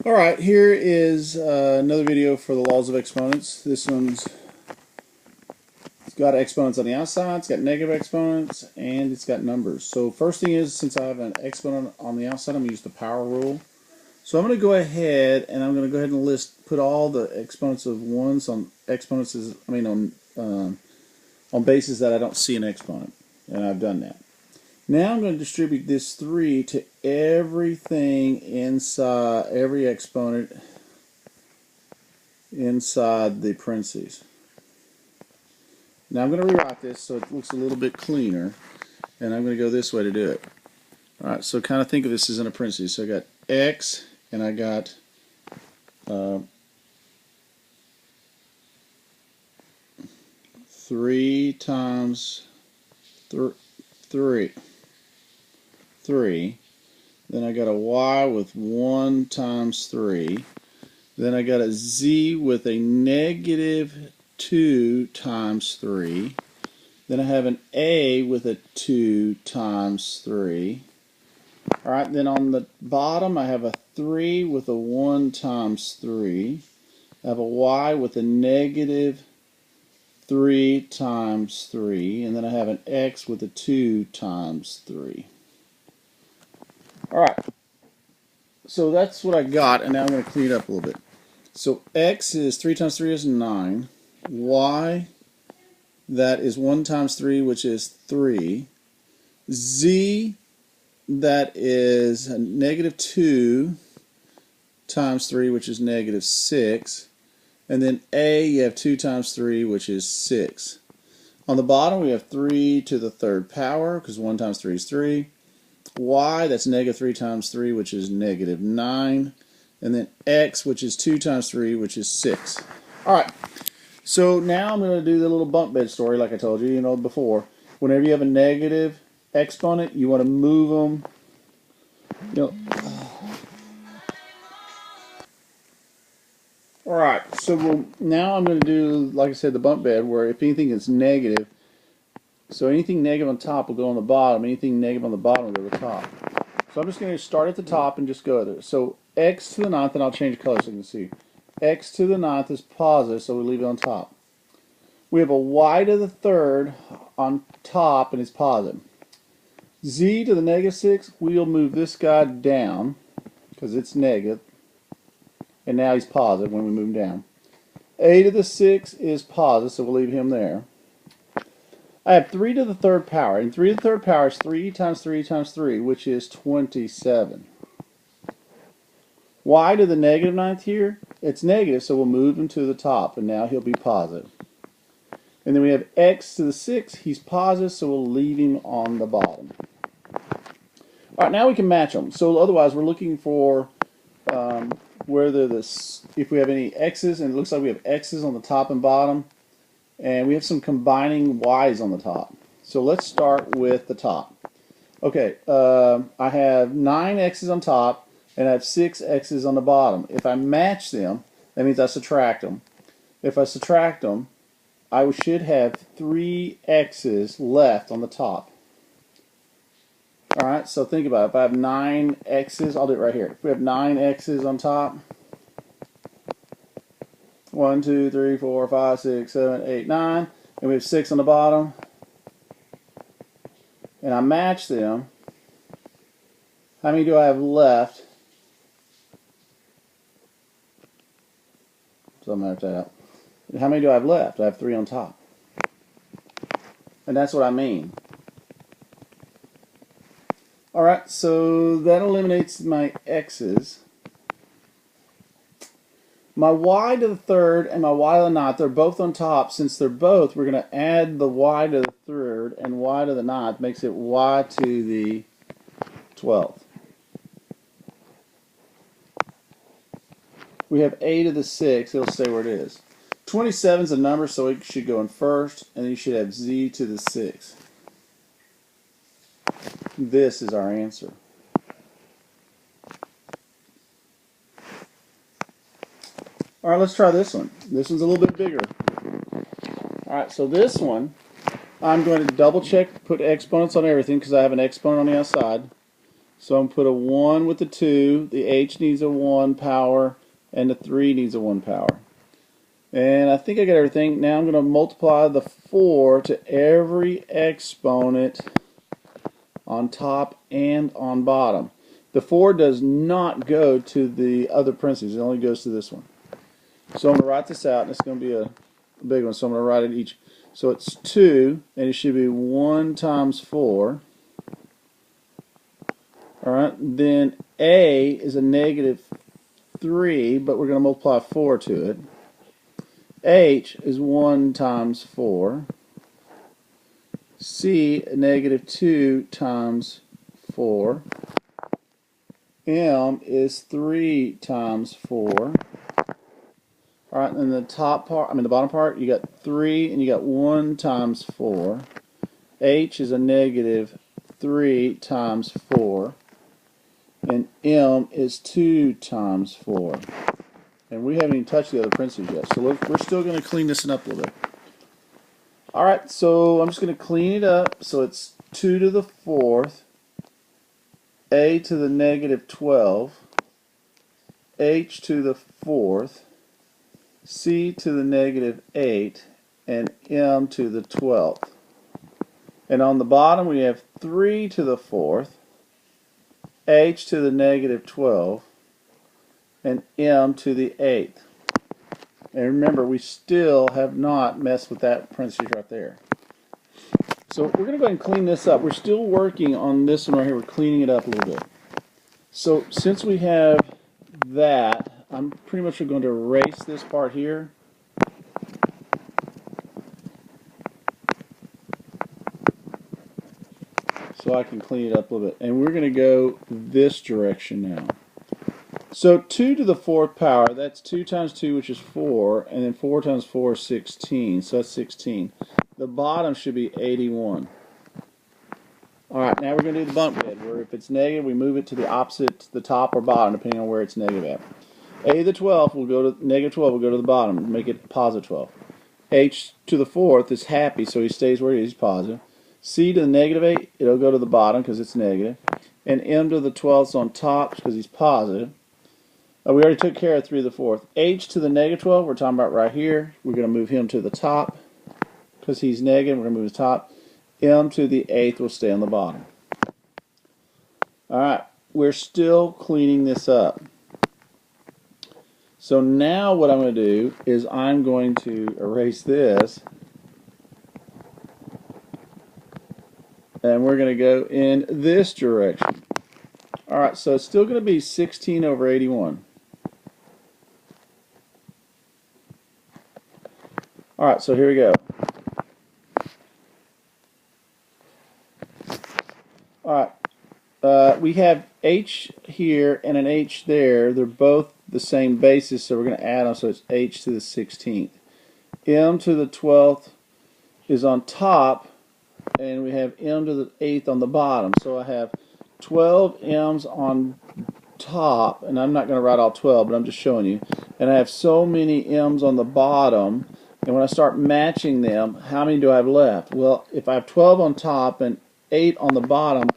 Alright, here is another video for the laws of exponents. This one's it's got exponents on the outside, it's got negative exponents, and it's got numbers. So first thing is, since I have an exponent on the outside, I'm going to use the power rule. So I'm going to go ahead and put all the exponents of ones on on bases that I don't see an exponent, and I've done that. Now I'm going to distribute this 3 to everything inside, every exponent inside the parentheses. Now I'm going to rewrite this so it looks a little bit cleaner, and I'm going to go this way to do it. Alright, so kind of think of this as in a parentheses. So I got x, and I got 3 times 3. Then I got a y with 1 times 3. Then I got a z with a negative 2 times 3. Then I have an a with a 2 times 3. Alright, then on the bottom I have a 3 with a 1 times 3. I have a y with a negative 3 times 3. And then I have an x with a 2 times 3. Alright, so that's what I got, and now I'm going to clean it up a little bit. So x is 3 times 3 is 9. Y, that is 1 times 3, which is 3. Z, that is a negative 2 times 3, which is negative 6. And then a, you have 2 times 3, which is 6. On the bottom, we have 3 to the third power, because 1 times 3 is 3. Y, that's negative 3 times 3, which is negative 9. And then x, which is 2 times 3, which is 6. Alright, so now I'm going to do the little bunk bed story like I told you, before. Whenever you have a negative exponent, you want to move them. Alright, so now I'm going to do, like I said, the bunk bed, where if anything is negative, so anything negative on top will go on the bottom, anything negative on the bottom will go to the top. So I'm just going to start at the top and just go there. So x to the ninth, and I'll change color so you can see. X to the ninth is positive, so we leave it on top. We have a y to the third on top, and it's positive. Z to the negative 6, we'll move this guy down, because it's negative. And now he's positive when we move him down. A to the 6 is positive, so we'll leave him there. I have 3 to the third power, and 3 to the third power is 3 times 3 times 3, which is 27. Y to the negative ninth here, it's negative, so we'll move him to the top, and now he'll be positive. And then we have x to the 6, he's positive, so we'll leave him on the bottom. Alright, now we can match them. So otherwise, we're looking for if we have any x's, and it looks like we have x's on the top and bottom. And we have some combining y's on the top. So let's start with the top. Okay, I have 9 x's on top, and I have 6 x's on the bottom. If I match them, that means I subtract them. If I subtract them, I should have 3 x's left on the top. Alright, so think about it. If I have 9 x's, I'll do it right here. If we have 9 x's on top, 1, 2, 3, 4, 5, 6, 7, 8, 9, and we have 6 on the bottom, and I match them, how many do I have left? So I'm going to have that out. How many do I have left? I have 3 on top. And that's what I mean. Alright, so that eliminates my x's. My y to the third and my y to the ninth, they're both on top. Since they're both, we're going to add the y to the third and y to the ninth. Makes it y to the 12th. We have a to the 6. It'll stay where it is. 27 is a number, so it should go in first. And then you should have z to the 6. This is our answer. Alright, let's try this one. This one's a little bit bigger. Alright, so this one, I'm going to double check, put exponents on everything because I have an exponent on the outside. So I'm going to put a 1 with the 2. The h needs a 1 power, and the 3 needs a 1 power. And I think I got everything. Now I'm going to multiply the 4 to every exponent on top and on bottom. The 4 does not go to the other parentheses. It only goes to this one. So I'm going to write this out, and it's going to be a big one. So I'm going to write it each. So it's 2, and it should be 1 times 4. Alright, then A is a negative 3, but we're going to multiply 4 to it. H is 1 times 4. C, negative 2 times 4. M is 3 times 4. Alright, and the bottom part, you got 3 and you got 1 times 4. H is a negative 3 times 4. And M is 2 times 4. And we haven't even touched the other parentheses yet. So we're still going to clean this up a little bit. Alright, so I'm just going to clean it up. So it's 2 to the 4th, A to the negative 12, H to the 4th, C to the negative 8, and M to the 12th. And on the bottom we have 3 to the 4th, H to the negative 12, and M to the 8th. And remember, we still have not messed with that parentheses right there. So we're going to go ahead and clean this up. We're still working on this one right here. We're cleaning it up a little bit. So since we have that, I'm pretty much going to erase this part here. So I can clean it up a little bit. And we're going to go this direction now. So 2 to the 4th power, that's 2 times 2, which is 4, and then 4 times 4 is 16, so that's 16. The bottom should be 81. Alright, now we're going to do the bump bed, where if it's negative, we move it to the opposite, the top or bottom, depending on where it's negative at. A to the 12th will go to, negative 12 will go to the bottom, make it positive 12. H to the 4th is happy, so he stays where he is, positive. C to the negative 8, it'll go to the bottom because it's negative. And M to the 12th is on top because he's positive. We already took care of 3 to the 4th. H to the negative 12, we're talking about right here. We're going to move him to the top because he's negative. We're going to move his top. M to the 8th will stay on the bottom. Alright, we're still cleaning this up. So now what I'm going to do is I'm going to erase this. And we're going to go in this direction. Alright, so it's still going to be 16 over 81. Alright, so here we go. Alright, we have H here and an H there. They're both the same basis, so we're going to add them, so it's H to the 16th. M to the 12th is on top, and we have M to the 8th on the bottom. So I have 12 M's on top, and I'm not going to write all 12, but I'm just showing you. And I have so many M's on the bottom, and when I start matching them, how many do I have left? Well, if I have 12 on top and 8 on the bottom,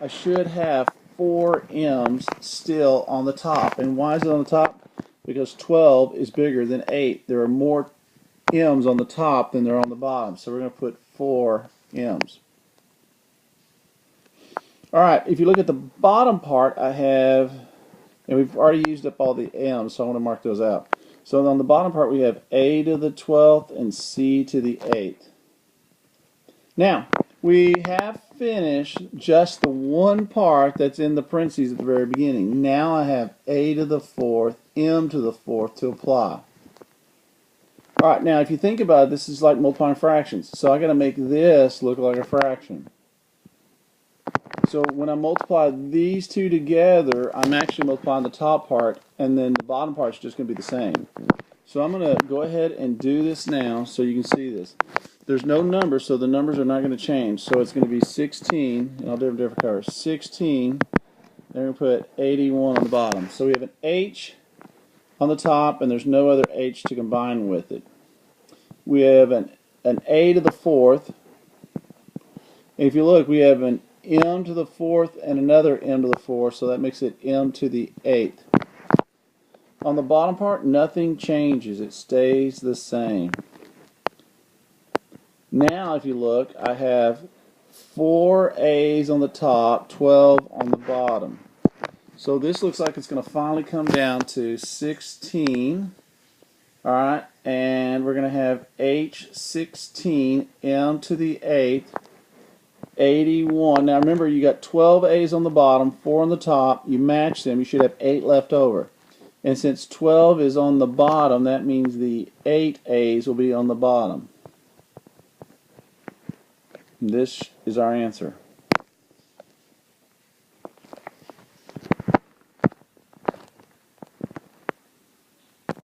I should have 4 M's still on the top. And why is it on the top? Because 12 is bigger than 8. There are more M's on the top than there are on the bottom. So we're going to put 4 M's. Alright, if you look at the bottom part, I have, and we've already used up all the M's, so I want to mark those out. So on the bottom part we have A to the 12th and C to the 8th. Now, we have finished just the one part that's in the parentheses at the very beginning. Now I have A to the 4th, M to the 4th to apply. Alright, now if you think about it, this is like multiplying fractions. So I got to make this look like a fraction. So when I multiply these two together, I'm actually multiplying the top part, and then the bottom part is just going to be the same. So I'm going to go ahead and do this now so you can see this. There's no numbers, so the numbers are not going to change. So it's going to be 16, and I'll do a different color. 16, and we're going to put 81 on the bottom. So we have an H on the top, and there's no other H to combine with it. We have an A to the 4th. And if you look, we have an m to the 4th and another m to the 4th, so that makes it m to the 8th. On the bottom part, nothing changes. It stays the same. Now, if you look, I have 4 a's on the top, 12 on the bottom. So this looks like it's going to finally come down to 16. Alright, and we're going to have h16 m to the 8th, 81. Now remember, you got 12 a's on the bottom, 4 on the top. You match them, you should have 8 left over. And since 12 is on the bottom, that means the 8 a's will be on the bottom. This is our answer.